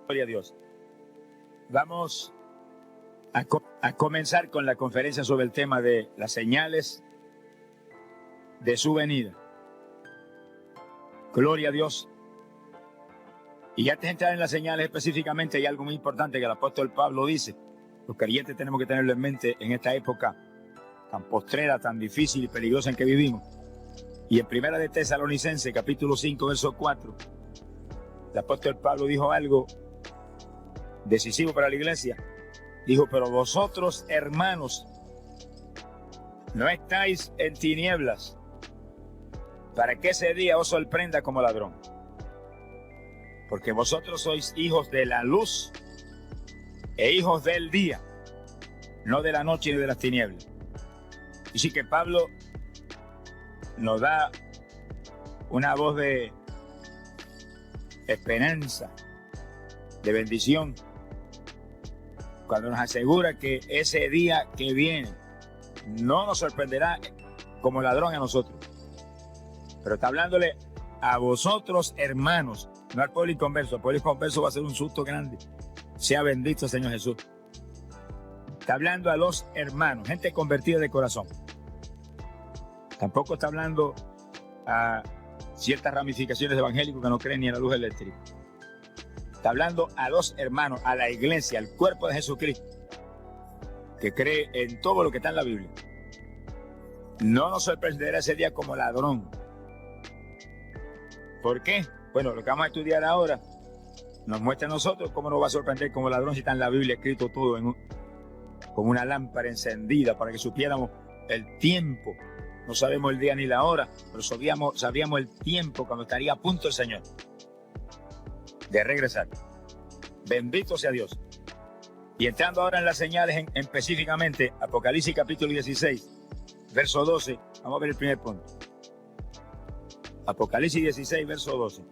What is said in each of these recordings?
Gloria a Dios. Vamos a comenzar con la conferencia sobre el tema de las señales de su venida. Gloria a Dios. Y antes de entrar en las señales específicamente, hay algo muy importante que el apóstol Pablo dice. Los creyentes tenemos que tenerlo en mente en esta época tan postrera, tan difícil y peligrosa en que vivimos. Y en Primera de Tesalonicenses, capítulo 5, verso 4, el apóstol Pablo dijo algo decisivo para la iglesia. Dijo: pero vosotros, hermanos, no estáis en tinieblas, para que ese día os sorprenda como ladrón. Porque vosotros sois hijos de la luz e hijos del día, no de la noche ni de las tinieblas. Y sí que Pablo nos da una voz de esperanza, de bendición, cuando nos asegura que ese día que viene no nos sorprenderá como ladrón a nosotros. Pero está hablándole a vosotros, hermanos, no al pueblo inconverso. Al pueblo inconverso va a ser un susto grande. Sea bendito el Señor Jesús. Está hablando a los hermanos, gente convertida de corazón. Tampoco está hablando a ciertas ramificaciones de evangélicos que no creen ni en la luz eléctrica. Está hablando a los hermanos, a la iglesia, al cuerpo de Jesucristo, que cree en todo lo que está en la Biblia. No nos sorprenderá ese día como ladrón. ¿Por qué? Bueno, lo que vamos a estudiar ahora nos muestra a nosotros cómo nos va a sorprender como ladrón si está en la Biblia escrito todo con una lámpara encendida para que supiéramos el tiempo. No sabemos el día ni la hora, pero sabíamos el tiempo cuando estaría a punto el Señor de regresar. Bendito sea Dios. Y entrando ahora en las señales, específicamente Apocalipsis capítulo 16, verso 12, vamos a ver el primer punto. Apocalipsis 16, verso 12.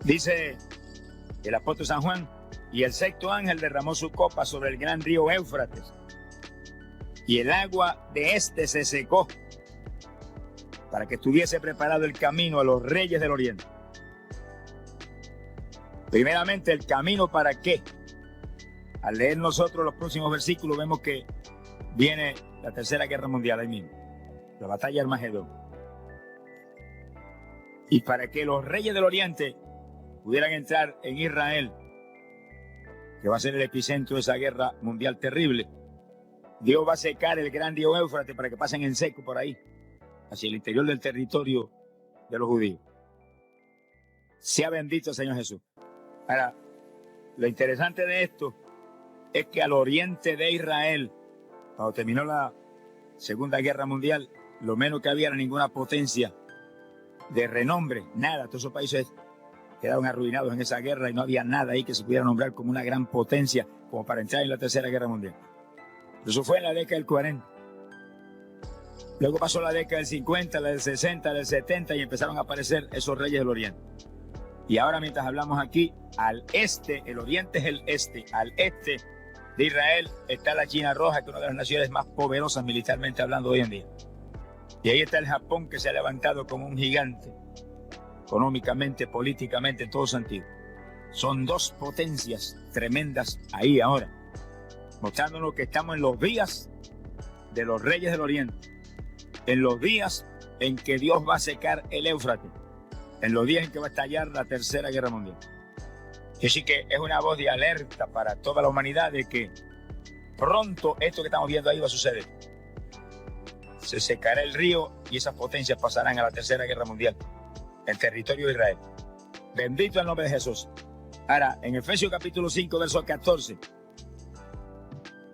Dice el apóstol San Juan: y el sexto ángel derramó su copa sobre el gran río Éufrates, y el agua de éste se secó, para que estuviese preparado el camino a los reyes del oriente. Primeramente, ¿el camino para qué? Al leer nosotros los próximos versículos vemos que viene la tercera guerra mundial ahí mismo, la batalla de Armagedón. Y para que los reyes del oriente pudieran entrar en Israel, que va a ser el epicentro de esa guerra mundial terrible, Dios va a secar el gran río Éufrates para que pasen en seco por ahí, hacia el interior del territorio de los judíos. Sea bendito el Señor Jesús. Ahora, lo interesante de esto es que al oriente de Israel, cuando terminó la Segunda Guerra Mundial, lo menos que había era ninguna potencia de renombre, nada. Todos esos países quedaron arruinados en esa guerra y no había nada ahí que se pudiera nombrar como una gran potencia como para entrar en la Tercera Guerra Mundial. Eso fue en la década del 40. Luego pasó la década del 50, la del 60, la del 70 y empezaron a aparecer esos reyes del oriente. Y ahora, mientras hablamos aquí, al este, el oriente es el este, al este de Israel está la China Roja, que es una de las naciones más poderosas militarmente hablando hoy en día. Y ahí está el Japón, que se ha levantado como un gigante, económicamente, políticamente, en todo sentido. Son dos potencias tremendas ahí ahora, mostrándonos que estamos en los días de los reyes del oriente, en los días en que Dios va a secar el Éufrates, en los días en que va a estallar la Tercera Guerra Mundial. Así que es una voz de alerta para toda la humanidad de que pronto esto que estamos viendo ahí va a suceder. Se secará el río y esas potencias pasarán a la Tercera Guerra Mundial, el territorio de Israel. Bendito el nombre de Jesús. Ahora, en Efesios capítulo 5, verso 14,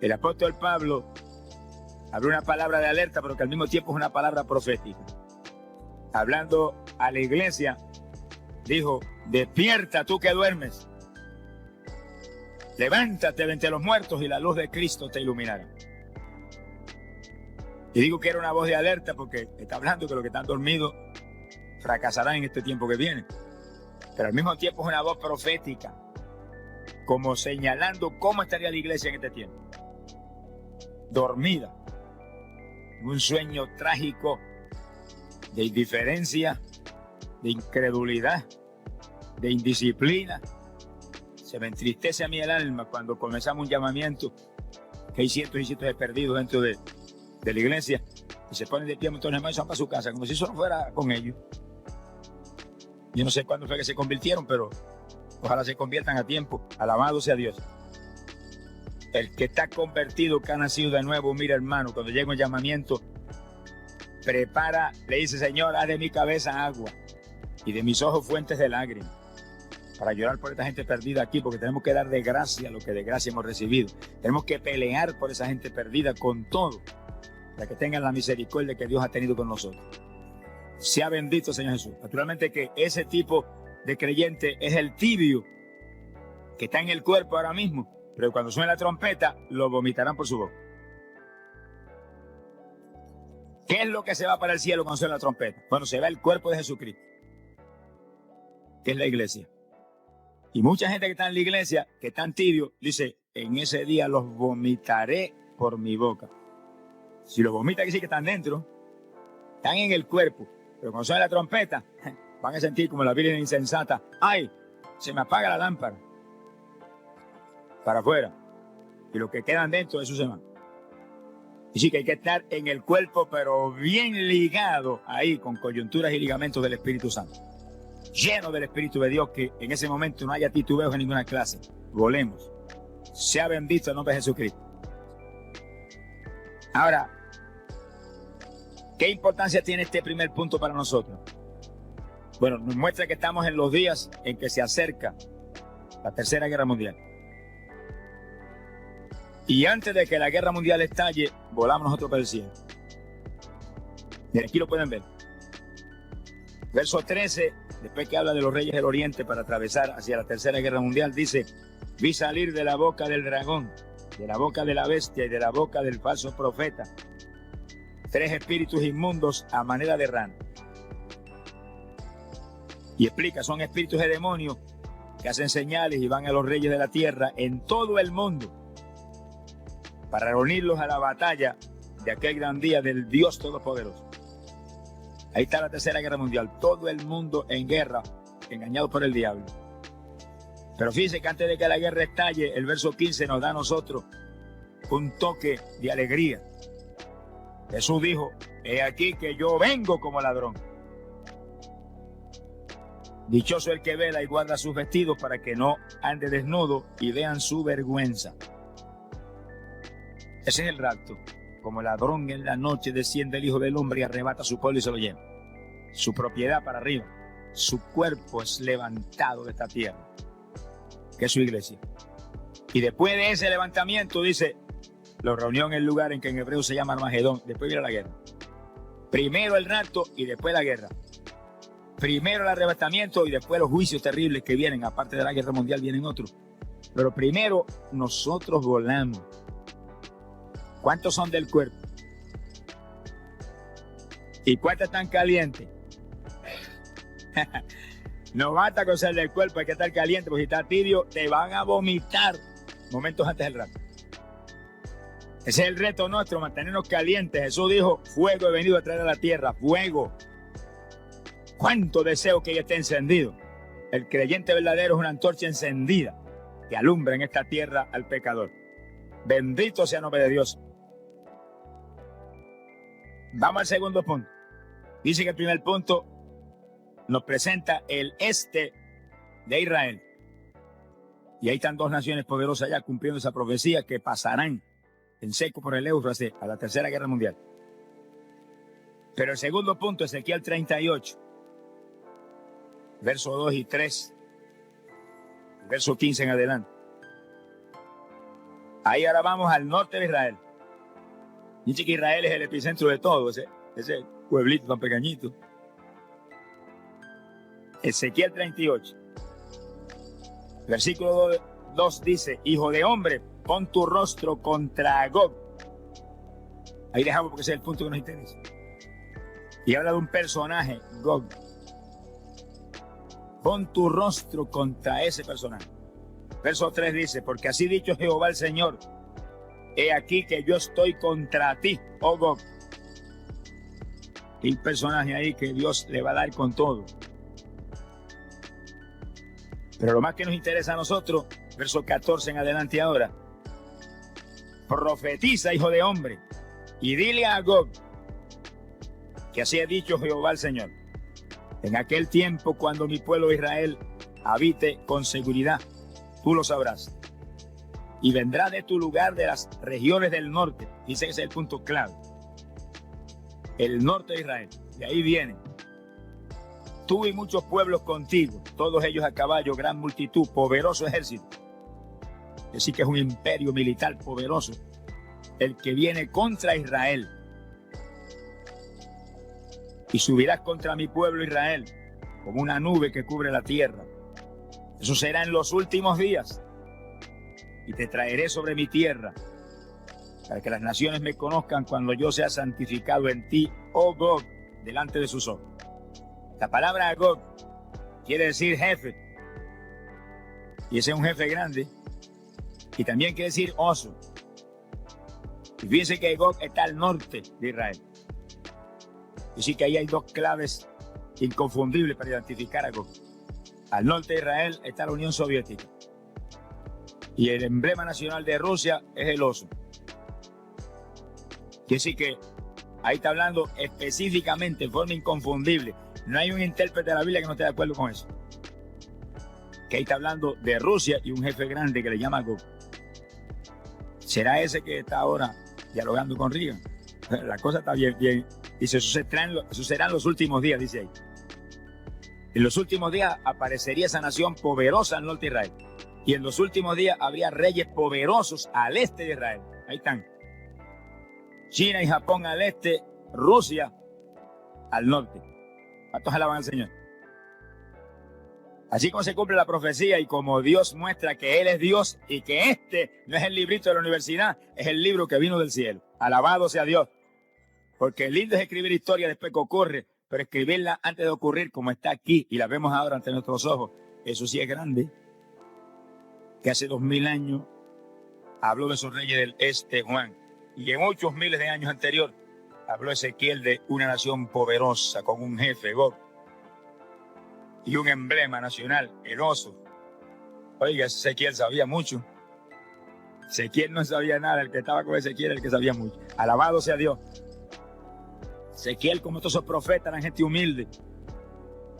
el apóstol Pablo abrió una palabra de alerta, pero que al mismo tiempo es una palabra profética. Hablando a la iglesia, dijo: despierta tú que duermes, levántate de entre los muertos y la luz de Cristo te iluminará. Y digo que era una voz de alerta porque está hablando que los que están dormidos fracasarán en este tiempo que viene. Pero al mismo tiempo es una voz profética, como señalando cómo estaría la iglesia en este tiempo. Dormida, un sueño trágico de indiferencia, de incredulidad, de indisciplina. Se me entristece a mí el alma cuando comenzamos un llamamiento que hay cientos y cientos de perdidos dentro de la iglesia y se ponen de pie un montón de hermanos y van para su casa como si eso no fuera con ellos. Yo no sé cuándo fue que se convirtieron, pero ojalá se conviertan a tiempo. Alabado sea Dios. El que está convertido, que ha nacido de nuevo, mira, hermano, cuando llega un llamamiento, prepara, le dice: Señor, haz de mi cabeza agua y de mis ojos fuentes de lágrimas, para llorar por esta gente perdida aquí, porque tenemos que dar de gracia lo que de gracia hemos recibido. Tenemos que pelear por esa gente perdida con todo, para que tengan la misericordia que Dios ha tenido con nosotros. Sea bendito, Señor Jesús. Naturalmente que ese tipo de creyente es el tibio, que está en el cuerpo ahora mismo, pero cuando suene la trompeta, lo vomitarán por su boca. ¿Qué es lo que se va para el cielo cuando suena la trompeta? Bueno, se va el cuerpo de Jesucristo, que es la iglesia. Y mucha gente que está en la iglesia, que están tibios, dice: en ese día los vomitaré por mi boca. Si los vomita, que sí que están dentro, están en el cuerpo. Pero cuando suena la trompeta, van a sentir como la virgen insensata: ¡ay! Se me apaga la lámpara. Para afuera. Y los que quedan dentro, eso se van. Y sí que hay que estar en el cuerpo, pero bien ligado ahí, con coyunturas y ligamentos del Espíritu Santo. Lleno del Espíritu de Dios, que en ese momento no haya titubeos en ninguna clase. Volemos. Sea bendito el nombre de Jesucristo. Ahora, ¿qué importancia tiene este primer punto para nosotros? Bueno, nos muestra que estamos en los días en que se acerca la Tercera Guerra Mundial. Y antes de que la Guerra Mundial estalle, volamos nosotros para el cielo. Y aquí lo pueden ver. Verso 13, después que habla de los reyes del Oriente para atravesar hacia la Tercera Guerra Mundial, dice: vi salir de la boca del dragón, de la boca de la bestia y de la boca del falso profeta, 3 espíritus inmundos a manera de rana. Y explica: son espíritus de demonios que hacen señales y van a los reyes de la tierra en todo el mundo para reunirlos a la batalla de aquel gran día del Dios Todopoderoso. Ahí está la Tercera Guerra Mundial, todo el mundo en guerra, engañado por el diablo. Pero fíjense que antes de que la guerra estalle, el verso 15 nos da a nosotros un toque de alegría. Jesús dijo: he aquí que yo vengo como ladrón. Dichoso el que vela y guarda sus vestidos, para que no ande desnudo y vean su vergüenza. Ese es el rapto. Como ladrón en la noche desciende el Hijo del Hombre y arrebata su pueblo y se lo lleva. Su propiedad para arriba. Su cuerpo es levantado de esta tierra, que es su iglesia. Y después de ese levantamiento, dice, lo reunió en el lugar en que en hebreo se llama Armagedón. Después viene la guerra. Primero el rapto y después la guerra. Primero el arrebatamiento y después los juicios terribles que vienen. Aparte de la guerra mundial vienen otros. Pero primero nosotros volamos. ¿Cuántos son del cuerpo? ¿Y cuántos están calientes? No basta con ser del cuerpo, hay que estar caliente, porque si estás tibio te van a vomitar momentos antes del rato. Ese es el reto nuestro, mantenernos calientes. Jesús dijo: fuego he venido a traer a la tierra, fuego. ¿Cuánto deseo que ella esté encendido? El creyente verdadero es una antorcha encendida que alumbra en esta tierra al pecador. Bendito sea el nombre de Dios. Vamos al segundo punto. Dice que el primer punto nos presenta el este de Israel. Y ahí están 2 naciones poderosas ya cumpliendo esa profecía, que pasarán en seco por el Éufrates a la Tercera Guerra Mundial. Pero el segundo punto, Ezequiel 38, verso 2 y 3, verso 15 en adelante. Ahí ahora vamos al norte de Israel. Dice que Israel es el epicentro de todo, ese pueblito tan pequeñito. Ezequiel 38, versículo 2 dice: hijo de hombre, pon tu rostro contra Gog. Ahí dejamos porque ese es el punto que nos interesa. Y habla de un personaje, Gog. Pon tu rostro contra ese personaje. Verso 3 dice: porque así dicho Jehová el Señor, he aquí que yo estoy contra ti, oh Gog. Hay un personaje ahí que Dios le va a dar con todo. Pero lo más que nos interesa a nosotros, verso 14 en adelante ahora. Profetiza, hijo de hombre, y dile a Gog que así ha dicho Jehová el Señor. En aquel tiempo, cuando mi pueblo Israel habite con seguridad, tú lo sabrás. Y vendrá de tu lugar de las regiones del norte. Dice que ese es el punto clave. El norte de Israel. De ahí vienen. Tú y muchos pueblos contigo, todos ellos a caballo, gran multitud, poderoso ejército. Así que es un imperio militar poderoso, el que viene contra Israel. Y subirás contra mi pueblo Israel, como una nube que cubre la tierra. Eso será en los últimos días. Y te traeré sobre mi tierra, para que las naciones me conozcan cuando yo sea santificado en ti, oh Gog, delante de sus ojos. La palabra Gog quiere decir jefe. Y ese es un jefe grande. Y también quiere decir oso. Y fíjense que Gog está al norte de Israel. Y sí que ahí hay dos claves inconfundibles para identificar a Gog. Al norte de Israel está la Unión Soviética. Y el emblema nacional de Rusia es el oso. Quiere decir que ahí está hablando específicamente, en forma inconfundible. No hay un intérprete de la Biblia que no esté de acuerdo con eso. Que ahí está hablando de Rusia y un jefe grande que le llama Gog. ¿Será ese que está ahora dialogando con Reagan? La cosa está bien. Dice, eso serán los últimos días, dice ahí. En los últimos días aparecería esa nación poderosa al norte de Israel. Y en los últimos días habría reyes poderosos al este de Israel. Ahí están. China y Japón al este, Rusia al norte. ¿Cuántos alaban al Señor? Así como se cumple la profecía y como Dios muestra que Él es Dios y que este no es el librito de la universidad, es el libro que vino del cielo. Alabado sea Dios. Porque lindo es escribir historia después que ocurre, pero escribirla antes de ocurrir como está aquí y la vemos ahora ante nuestros ojos, eso sí es grande. Que hace 2000 años habló de esos reyes del este, Juan, y en muchos miles de años anterior habló Ezequiel de una nación poderosa con un jefe, Gog, y un emblema nacional, el oso. Oiga, Ezequiel sabía mucho. Ezequiel no sabía nada, el que estaba con Ezequiel era el que sabía mucho. Alabado sea Dios. Ezequiel, como todos esos profetas, eran gente humilde,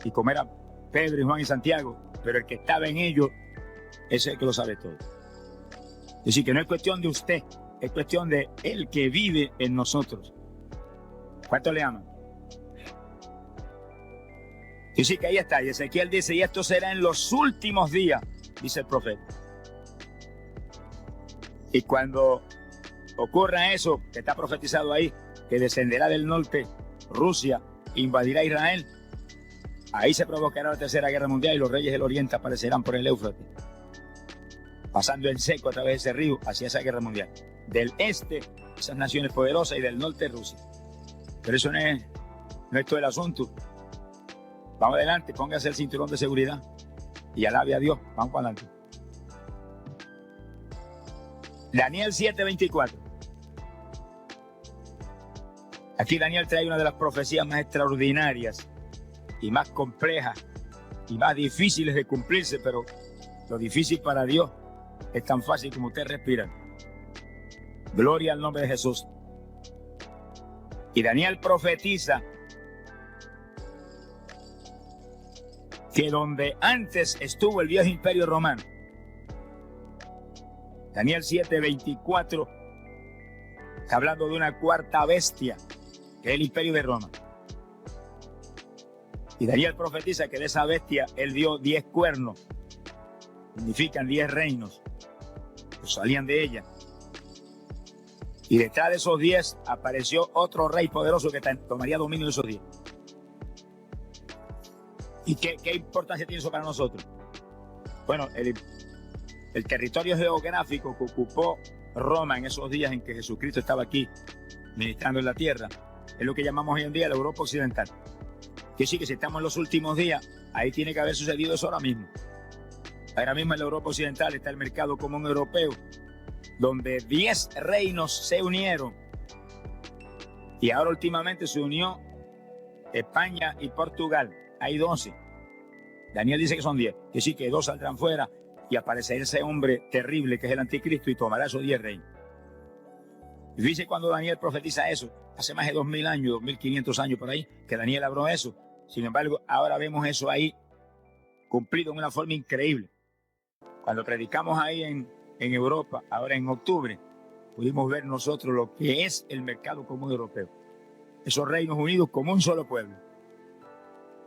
y como era Pedro y Juan y Santiago, pero el que estaba en ellos, ese es el que lo sabe todo. Es decir, que no es cuestión de usted, es cuestión de el que vive en nosotros. ¿Cuánto le aman? Y sí que ahí está. Y Ezequiel dice, y esto será en los últimos días, dice el profeta. Y cuando ocurra eso, que está profetizado ahí, que descenderá del norte Rusia, invadirá Israel, ahí se provocará la tercera guerra mundial y los reyes del oriente aparecerán por el Éufrates, pasando en seco a través de ese río hacia esa guerra mundial. Del este, esas naciones poderosas, y del norte, Rusia. Pero eso no es todo el asunto. Vamos adelante, póngase el cinturón de seguridad y alabe a Dios. Vamos para adelante. Daniel 7:24. Aquí Daniel trae una de las profecías más extraordinarias y más complejas y más difíciles de cumplirse, pero lo difícil para Dios es tan fácil como usted respira. Gloria al nombre de Jesús. Y Daniel profetiza que donde antes estuvo el viejo imperio romano, Daniel 7:24, está hablando de una cuarta bestia, que es el imperio de Roma. Y Daniel profetiza que de esa bestia él dio 10 cuernos, significan 10 reinos, que salían de ella. Y detrás de esos 10 apareció otro rey poderoso que tomaría dominio de esos 10. ¿Y qué importancia tiene eso para nosotros? Bueno, el territorio geográfico que ocupó Roma en esos días en que Jesucristo estaba aquí ministrando en la tierra es lo que llamamos hoy en día la Europa Occidental. Que sí, que si estamos en los últimos días, ahí tiene que haber sucedido eso ahora mismo. Ahora mismo en la Europa Occidental está el mercado común europeo, donde 10 reinos se unieron. Y ahora últimamente se unió España y Portugal. Hay 12. Daniel dice que son 10, que sí, que 2 saldrán fuera y aparecerá ese hombre terrible que es el anticristo y tomará esos 10 reinos. Y dice cuando Daniel profetiza eso, hace más de 2000 años, 2500 años por ahí, que Daniel habló eso. Sin embargo, ahora vemos eso ahí cumplido en una forma increíble. Cuando predicamos ahí en Europa, ahora en octubre, pudimos ver nosotros lo que es el mercado común europeo. Esos reinos unidos como un solo pueblo.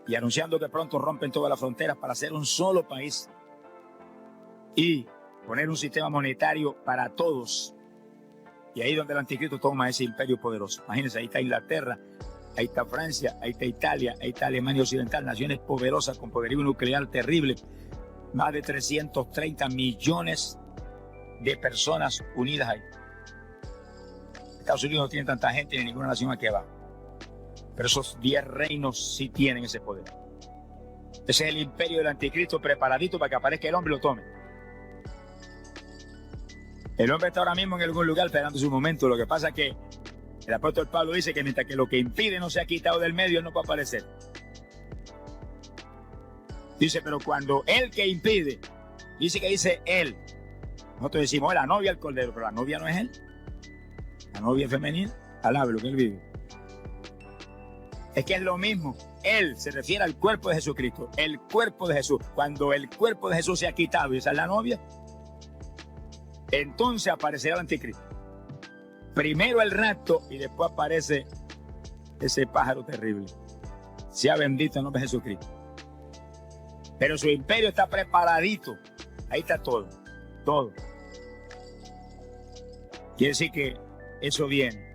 Y anunciando que pronto rompen todas las fronteras para ser un solo país. Y poner un sistema monetario para todos. Y ahí donde el anticristo toma ese imperio poderoso. Imagínense, ahí está Inglaterra, ahí está Francia, ahí está Italia, ahí está Alemania Occidental, naciones poderosas con poderío nuclear terrible. Más de 330 millones de personas unidas ahí. Estados Unidos no tiene tanta gente ni ninguna nación aquí abajo. Pero esos 10 reinos sí tienen ese poder. Ese es el imperio del anticristo preparadito para que aparezca el hombre y lo tome. El hombre está ahora mismo en algún lugar esperando su momento. Lo que pasa es que el apóstol Pablo dice que mientras que lo que impide no se ha quitado del medio, él no puede aparecer. Dice, pero cuando el que impide, dice que dice él. Nosotros decimos, la novia del cordero, pero la novia no es él. La novia es femenina, alabe lo que él vive. Es que es lo mismo. Él se refiere al cuerpo de Jesucristo. El cuerpo de Jesús. Cuando el cuerpo de Jesús se ha quitado y esa es la novia, entonces aparecerá el anticristo. Primero el rapto y después aparece ese pájaro terrible. Sea bendito el nombre de Jesucristo. Pero su imperio está preparadito. Ahí está todo. Todo. Quiere decir que eso viene.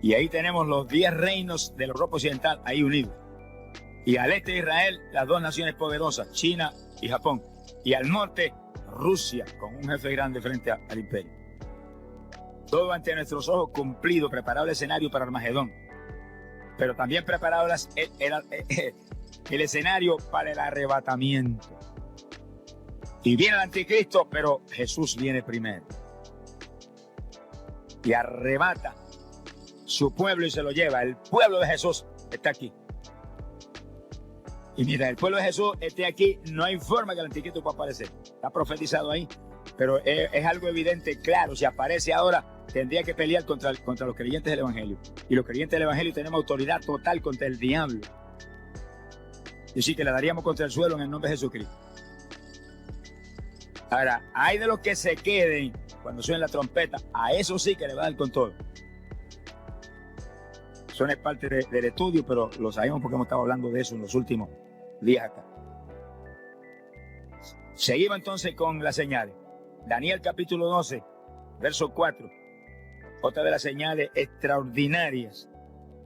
Y ahí tenemos los 10 reinos de la Europa Occidental ahí unidos. Y al este de Israel, las 2 naciones poderosas, China y Japón. Y al norte, Rusia, con un jefe grande frente al imperio. Todo ante nuestros ojos cumplido, preparado el escenario para Armagedón. Pero también preparado el escenario para el arrebatamiento. Y viene el anticristo, pero Jesús viene primero. Y arrebata su pueblo y se lo lleva. El pueblo de Jesús está aquí. Y mientras el pueblo de Jesús esté aquí, no hay forma que el anticristo pueda aparecer. Está profetizado ahí. Pero es algo evidente, claro. Si aparece ahora, tendría que pelear contra los creyentes del Evangelio. Y los creyentes del Evangelio tenemos autoridad total contra el diablo. Y sí que le daríamos contra el suelo en el nombre de Jesucristo. Ahora, hay de los que se queden cuando suene la trompeta. A eso sí que le va a dar con todo. Eso no es parte del estudio, pero lo sabemos porque hemos estado hablando de eso en los últimos días acá. Seguimos entonces con las señales. Daniel capítulo 12, verso 4. Otra de las señales extraordinarias,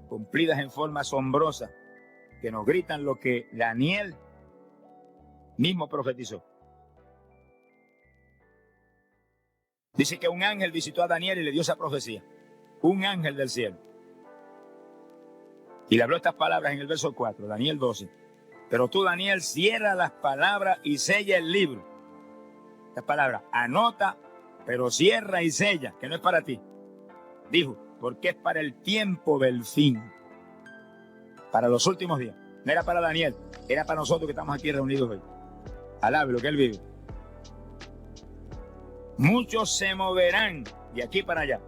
cumplidas en forma asombrosa, que nos gritan lo que Daniel mismo profetizó. Dice que un ángel visitó a Daniel y le dio esa profecía. Un ángel del cielo. Y le habló estas palabras en el verso 4, Daniel 12. Pero tú, Daniel, cierra las palabras y sella el libro. Estas palabras, anota, pero cierra y sella, que no es para ti. Dijo, porque es para el tiempo del fin. Para los últimos días. No era para Daniel, era para nosotros que estamos aquí reunidos hoy. Alabe lo que él vive. Muchos se moverán de aquí para allá.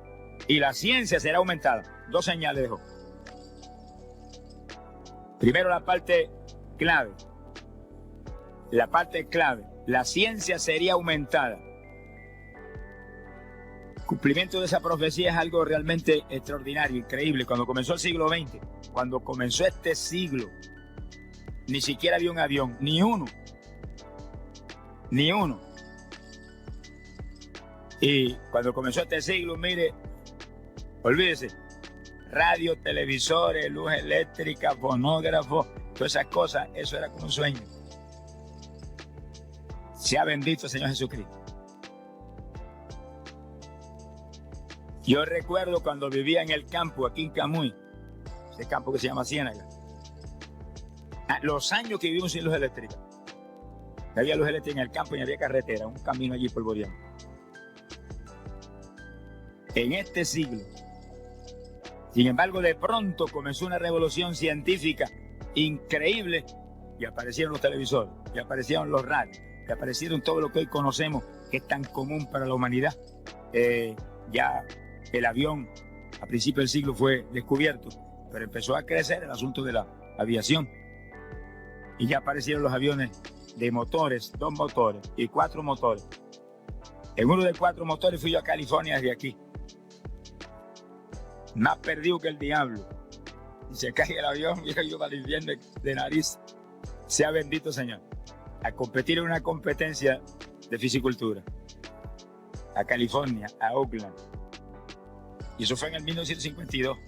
Y la ciencia será aumentada. 2 señales dejó. Primero la parte clave. La parte clave. La ciencia sería aumentada. El cumplimiento de esa profecía es algo realmente extraordinario, increíble. Cuando comenzó el siglo XX, cuando comenzó este siglo, ni siquiera había un avión, ni uno. Ni uno. Y cuando comenzó este siglo, mire, olvídese, radio, televisores, luz eléctrica, fonógrafo, todas esas cosas, eso era como un sueño. Sea bendito el Señor Jesucristo. Yo recuerdo cuando vivía en el campo, aquí en Camuy, ese campo que se llama Ciénaga, los años que vivimos sin luz eléctrica. No había luz eléctrica en el campo y no había carretera, un camino allí polvoreando. En este siglo, sin embargo, de pronto comenzó una revolución científica increíble y aparecieron los televisores, y aparecieron los radios, y aparecieron todo lo que hoy conocemos, que es tan común para la humanidad. Ya el avión a principios del siglo fue descubierto, pero empezó a crecer el asunto de la aviación. Y ya aparecieron los aviones de motores, 2 motores y 4 motores. En uno de 4 motores fui yo a California desde aquí. Más perdido que el diablo. Y se cae el avión y yo para el infierno de nariz. Sea bendito Señor. A competir en una competencia de fisicultura. A California, a Oakland. Y eso fue en el 1952.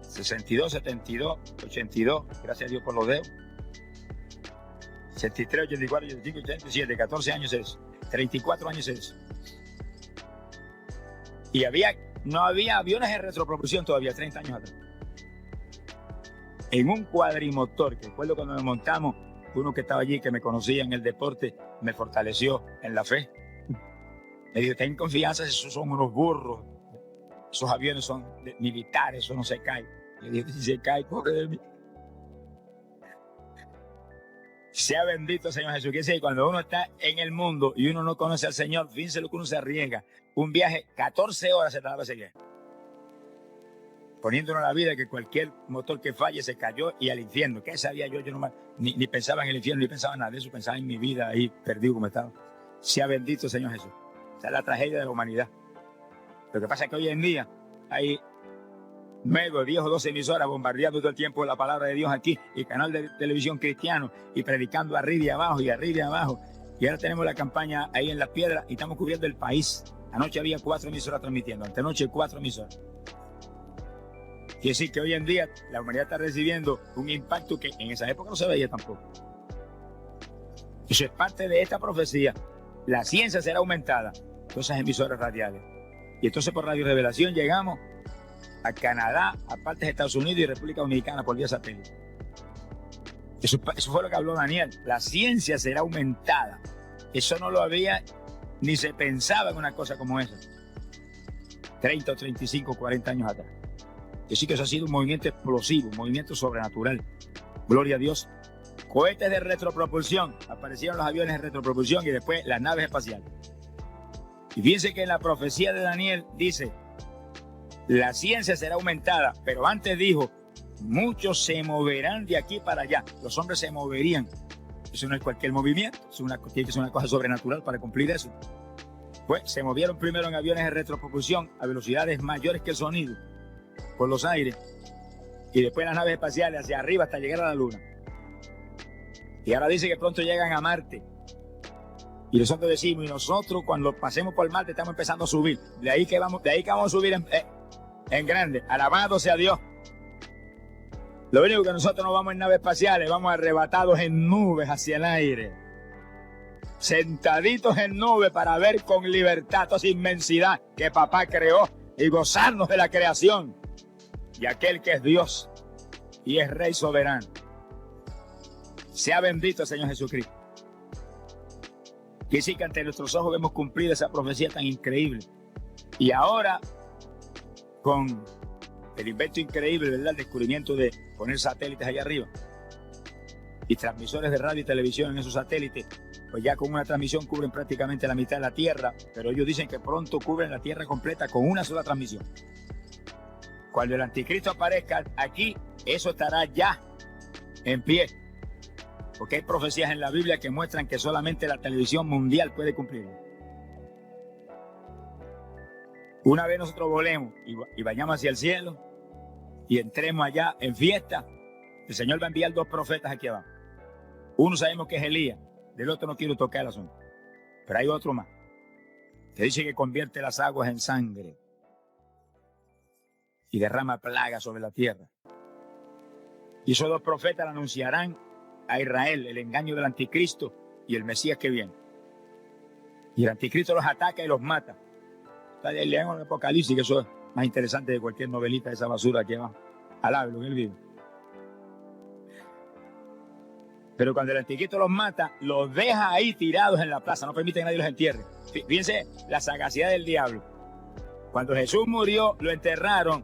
62, 72, 82, gracias a Dios por los dedos. 63, 84, 85, 87, 14 años eso. 34 años eso. Y no había aviones de retropropulsión todavía, 30 años atrás. En un cuadrimotor, que recuerdo cuando nos montamos, uno que estaba allí, que me conocía en el deporte, me fortaleció en la fe. Me dijo, ten confianza, esos son unos burros. Esos aviones son militares, eso no se cae. Le dije, si se cae, corre de mí. Sea bendito Señor Jesús. Quiere decir, cuando uno está en el mundo y uno no conoce al Señor, fíjense lo que uno se arriesga. Un viaje, 14 horas se tardaba ese viaje. Poniéndonos la vida que cualquier motor que falle se cayó y al infierno. ¿Qué sabía yo? Yo no ni pensaba en el infierno, ni pensaba en nada de eso. Pensaba en mi vida ahí, perdido como estaba. Sea bendito Señor Jesús. Esa es la tragedia de la humanidad. Lo que pasa es que hoy en día hay 9, 10 o 12 emisoras bombardeando todo el tiempo la palabra de Dios aquí, y canal de televisión cristiano, y predicando arriba y abajo y arriba y abajo. Y ahora tenemos la campaña ahí en Las Piedras y estamos cubriendo el país. Anoche había 4 emisoras transmitiendo, antenoche 4 emisoras. Quiere decir que hoy en día la humanidad está recibiendo un impacto que en esa época no se veía tampoco. Eso es parte de esta profecía. La ciencia será aumentada. Todas esas emisoras radiales. Y entonces por Radio Revelación llegamos a Canadá, a partes de Estados Unidos y República Dominicana por vía satélite. Eso fue lo que habló Daniel. La ciencia será aumentada. Eso no lo había ni se pensaba en una cosa como esa. 30 o 35, 40 años atrás. Yo sí que eso ha sido un movimiento explosivo, un movimiento sobrenatural. Gloria a Dios. Cohetes de retropropulsión. Aparecieron los aviones de retropropulsión y después las naves espaciales. Y fíjense que en la profecía de Daniel dice, la ciencia será aumentada, pero antes dijo, muchos se moverán de aquí para allá. Los hombres se moverían. Eso no es cualquier movimiento, tiene que ser una cosa sobrenatural para cumplir eso. Pues se movieron primero en aviones de retropropulsión a velocidades mayores que el sonido, por los aires, y después las naves espaciales hacia arriba hasta llegar a la Luna. Y ahora dice que pronto llegan a Marte. Y nosotros decimos, y nosotros cuando pasemos por Marte estamos empezando a subir. De ahí que vamos a subir en grande. Alabado sea Dios. Lo único que nosotros no vamos en naves espaciales, vamos arrebatados en nubes hacia el aire. Sentaditos en nubes para ver con libertad toda esa inmensidad que papá creó y gozarnos de la creación. Y aquel que es Dios y es Rey soberano. Sea bendito el Señor Jesucristo. Que sí que ante nuestros ojos hemos cumplido esa profecía tan increíble. Y ahora, con el invento increíble, ¿verdad? El descubrimiento de poner satélites allá arriba y transmisores de radio y televisión en esos satélites, pues ya con una transmisión cubren prácticamente la mitad de la Tierra, pero ellos dicen que pronto cubren la Tierra completa con una sola transmisión. Cuando el anticristo aparezca aquí, eso estará ya en pie. Porque hay profecías en la Biblia que muestran que solamente la televisión mundial puede cumplirlo. Una vez nosotros volemos y vayamos hacia el cielo y entremos allá en fiesta, el Señor va a enviar 2 profetas aquí abajo. Uno sabemos que es Elías, del otro no quiero tocar el asunto. Pero hay otro más, que dice que convierte las aguas en sangre y derrama plagas sobre la tierra. Y esos 2 profetas le anunciarán a Israel el engaño del anticristo y el Mesías que viene. Y el anticristo los ataca y los mata. Lean el Apocalipsis, que eso es más interesante de cualquier novelita de esa basura que va. Alábelo en el video. Pero cuando el anticristo los mata, los deja ahí tirados en la plaza, no permite que nadie los entierre. Fíjense la sagacidad del diablo. Cuando Jesús murió, lo enterraron,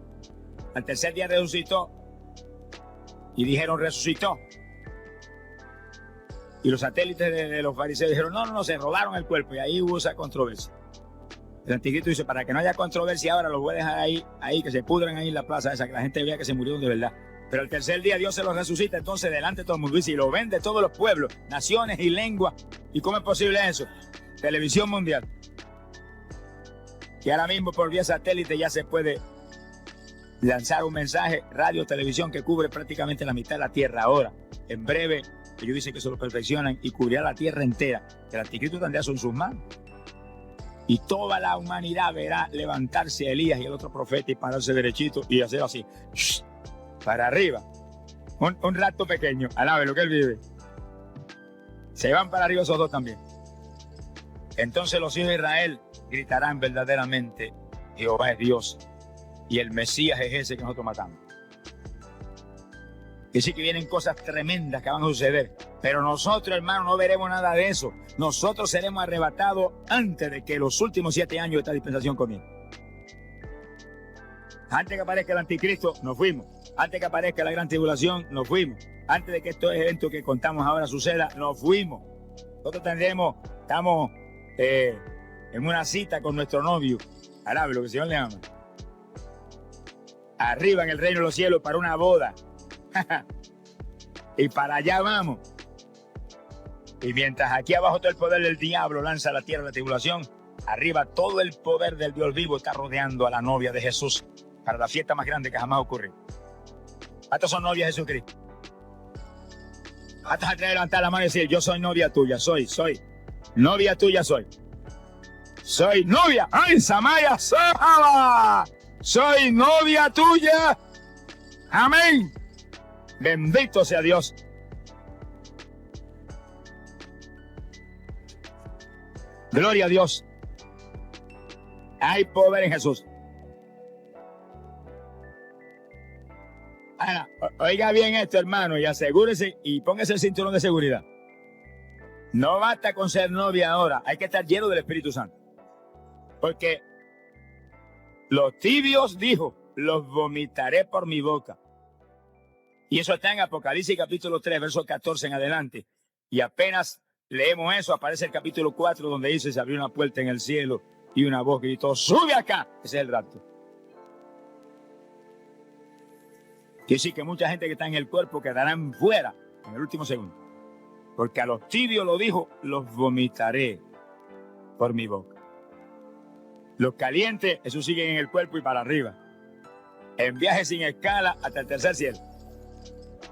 al tercer día resucitó, y dijeron resucitó. Y los satélites de los fariseos dijeron, no, se robaron el cuerpo. Y ahí hubo esa controversia. El anticristo dice, para que no haya controversia ahora, los voy a dejar ahí, que se pudran ahí en la plaza esa, que la gente vea que se murieron de verdad. Pero el tercer día Dios se los resucita, entonces delante de todo el mundo dice, y lo ven de todos los pueblos, naciones y lenguas. ¿Y cómo es posible eso? Televisión mundial. Que ahora mismo por vía satélite ya se puede lanzar un mensaje, radio, televisión, que cubre prácticamente la mitad de la tierra. Ahora, en breve, ellos dicen que eso lo perfeccionan y cubrirá la tierra entera. El anticristo tendrá en sus manos. Y toda la humanidad verá levantarse a Elías y el otro profeta y pararse derechito y hacer así, para arriba. Un rato pequeño, alabe lo que él vive. Se van para arriba esos dos también. Entonces los hijos de Israel gritarán verdaderamente, Jehová es Dios y el Mesías es ese que nosotros matamos. Y sí que vienen cosas tremendas que van a suceder. Pero nosotros, hermanos, no veremos nada de eso. Nosotros seremos arrebatados antes de que los últimos 7 años de esta dispensación comience. Antes que aparezca el anticristo, nos fuimos. Antes que aparezca la gran tribulación, nos fuimos. Antes de que estos eventos que contamos ahora suceda, nos fuimos. Nosotros estamos en una cita con nuestro novio. Alabe lo que el Señor le ama. Arriba en el reino de los cielos para una boda. Y para allá vamos. Y mientras aquí abajo todo el poder del diablo lanza a la tierra la tribulación, arriba todo el poder del Dios vivo está rodeando a la novia de Jesús para la fiesta más grande que jamás ocurrió. ¿Cuántos son novias de Jesucristo? ¿Cuántos atreven a levantar la mano y decir, yo soy novia tuya, soy novia tuya, soy novia? ¡Ay, Samaya Sahaba! Soy novia tuya. Amén. Bendito sea Dios. Gloria a Dios. Hay poder en Jesús. Ahora, oiga bien esto, hermano, y asegúrese y póngase el cinturón de seguridad. No basta con ser novia ahora, hay que estar lleno del Espíritu Santo. Porque los tibios dijo, los vomitaré por mi boca. Y eso está en Apocalipsis capítulo 3, verso 14 en adelante. Y apenas leemos eso, aparece el capítulo 4 donde dice, se abrió una puerta en el cielo y una voz gritó, sube acá. Ese es el rapto. Quiere decir que mucha gente que está en el cuerpo quedarán fuera en el último segundo. Porque a los tibios lo dijo, los vomitaré por mi boca. Los calientes, esos siguen en el cuerpo y para arriba. En viaje sin escala hasta el tercer cielo.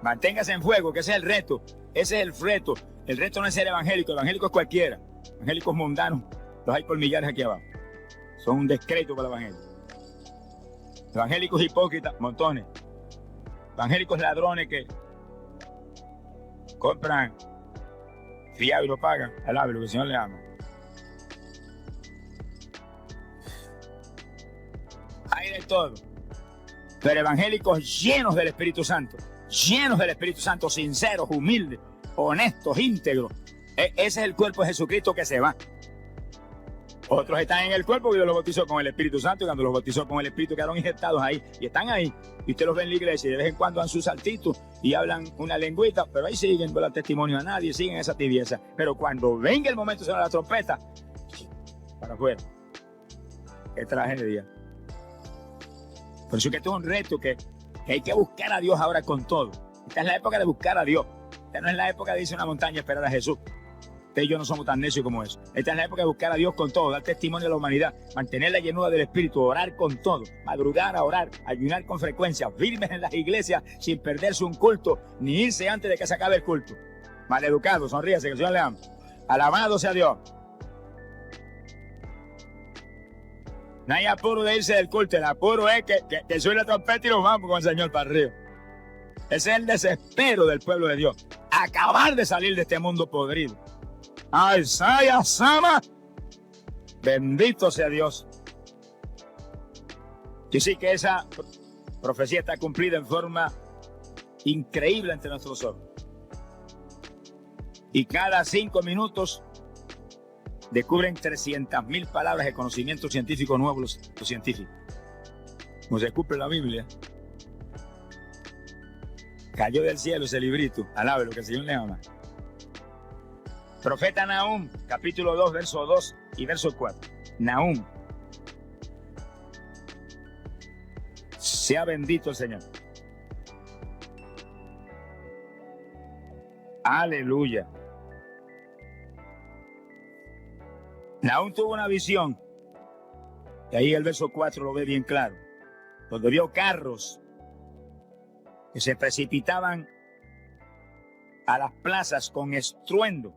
Manténgase en fuego, que ese es el reto. Ese es el reto. El reto no es ser evangélico, el evangélico es cualquiera. Evangélicos mundanos, los hay por millares aquí abajo. Son un descrédito para el evangelio. Evangélicos hipócritas, montones. Evangélicos ladrones que compran fiado y lo pagan. Alabe lo que el Señor le ama. Hay de todo. Pero evangélicos llenos del Espíritu Santo. Llenos del Espíritu Santo, sinceros, humildes, honestos, íntegros. Ese es el cuerpo de Jesucristo que se va. Otros están en el cuerpo que Dios los bautizó con el Espíritu Santo y cuando los bautizó con el Espíritu quedaron injertados ahí y están ahí. Y usted los ve en la iglesia y de vez en cuando dan sus saltitos y hablan una lengüita, pero ahí siguen, no dan testimonio a nadie, siguen esa tibieza. Pero cuando venga el momento de sonar la trompeta, para afuera. Qué tragedia. Por eso que esto es un reto que hay que buscar a Dios ahora con todo. Esta es la época de buscar a Dios. Esta no es la época de irse a una montaña a esperar a Jesús. Usted y yo no somos tan necios como eso. Esta es la época de buscar a Dios con todo, dar testimonio a la humanidad, mantener la llenura del Espíritu, orar con todo, madrugar a orar, ayunar con frecuencia, firmes en las iglesias sin perderse un culto, ni irse antes de que se acabe el culto. Maleducado, sonríase, que el Señor le ama. Alabado sea Dios. No hay apuro de irse del culto, el apuro es que suene la trompeta y nos vamos con el Señor para arriba. Ese es el desespero del pueblo de Dios. Acabar de salir de este mundo podrido. ¡Ay, Saya Sama! Bendito sea Dios. Y sí que esa profecía está cumplida en forma increíble ante nuestros ojos. Y cada 5 minutos descubren 300.000 palabras de conocimiento científico nuevo los científicos. Como se cumple la Biblia. Cayó del cielo ese librito. Alabe lo que el Señor le ama. Profeta Nahum, capítulo 2, verso 2 y verso 4. Nahum. Sea bendito el Señor. Aleluya. Nahum tuvo una visión, y ahí el verso 4 lo ve bien claro, donde vio carros que se precipitaban a las plazas con estruendo,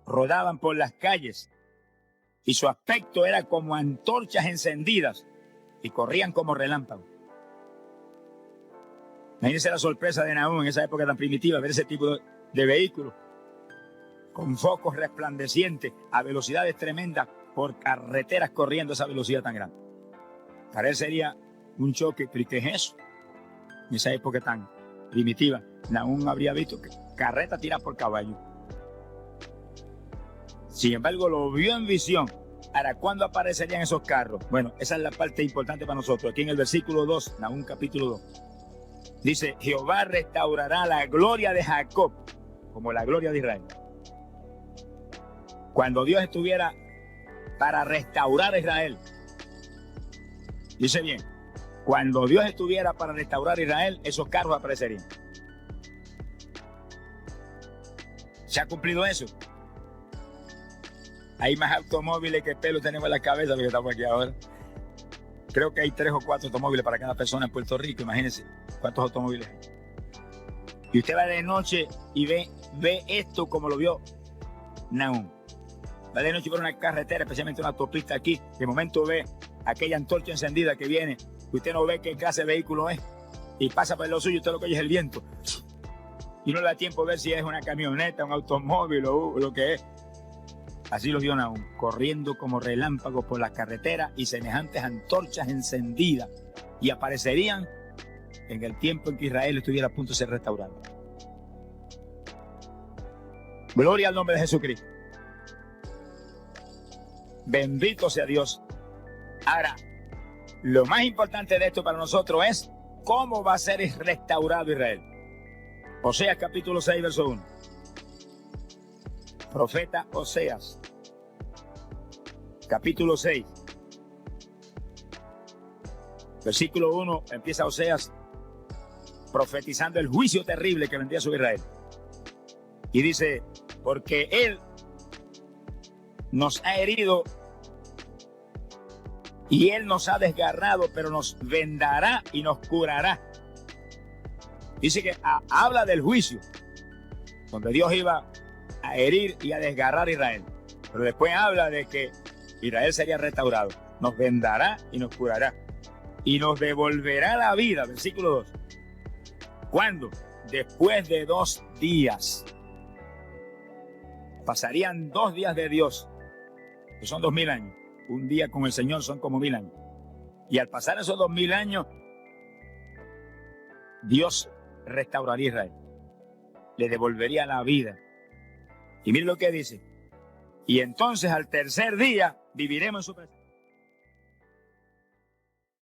rodaban por las calles, y su aspecto era como antorchas encendidas, y corrían como relámpagos. Imagínense la sorpresa de Nahum en esa época tan primitiva, ver ese tipo de vehículos, con focos resplandecientes a velocidades tremendas por carreteras corriendo a esa velocidad tan grande. Para él sería un choque, pero ¿qué es eso? En esa época tan primitiva, Nahum habría visto que carretas tiradas por caballo. Sin embargo, lo vio en visión. Ahora, ¿cuándo aparecerían esos carros? Bueno, esa es la parte importante para nosotros. Aquí en el versículo 2, Nahum capítulo 2. Dice, Jehová restaurará la gloria de Jacob como la gloria de Israel. Cuando Dios estuviera para restaurar a Israel, dice bien, cuando Dios estuviera para restaurar a Israel, esos carros aparecerían. ¿Se ha cumplido eso? Hay más automóviles que pelo tenemos en la cabeza porque estamos aquí ahora. Creo que hay 3 o 4 automóviles para cada persona en Puerto Rico. Imagínense cuántos automóviles hay. Y usted va de noche y ve esto como lo vio Nahum. Va de noche por una carretera, especialmente una autopista aquí. De momento ve aquella antorcha encendida que viene. Usted no ve qué clase de vehículo es. Y pasa por lo suyo, usted lo que oye es el viento. Y no le da tiempo a ver si es una camioneta, un automóvil o lo que es. Así los vio Nahum, corriendo como relámpagos por las carreteras y semejantes antorchas encendidas, y aparecerían en el tiempo en que Israel estuviera a punto de ser restaurado. Gloria al nombre de Jesucristo. Bendito sea Dios. Ahora, lo más importante de esto para nosotros es cómo va a ser restaurado Israel. Oseas capítulo 6, verso 1. Profeta Oseas, capítulo 6, versículo 1, empieza Oseas profetizando el juicio terrible que vendría sobre Israel. Y dice, porque Él nos ha herido y Él nos ha desgarrado, pero nos vendará y nos curará. Dice que habla del juicio, donde Dios iba a herir y a desgarrar a Israel. Pero después habla de que Israel sería restaurado. Nos vendará y nos curará. Y nos devolverá la vida. Versículo 2. ¿Cuándo? Después de 2 días. Pasarían 2 días de Dios, que son 2000 años. Un día con el Señor son como 1000 años. Y al pasar esos 2000 años, Dios restauraría a Israel. Le devolvería la vida. Y miren lo que dice. Y entonces al tercer día viviremos en su presencia.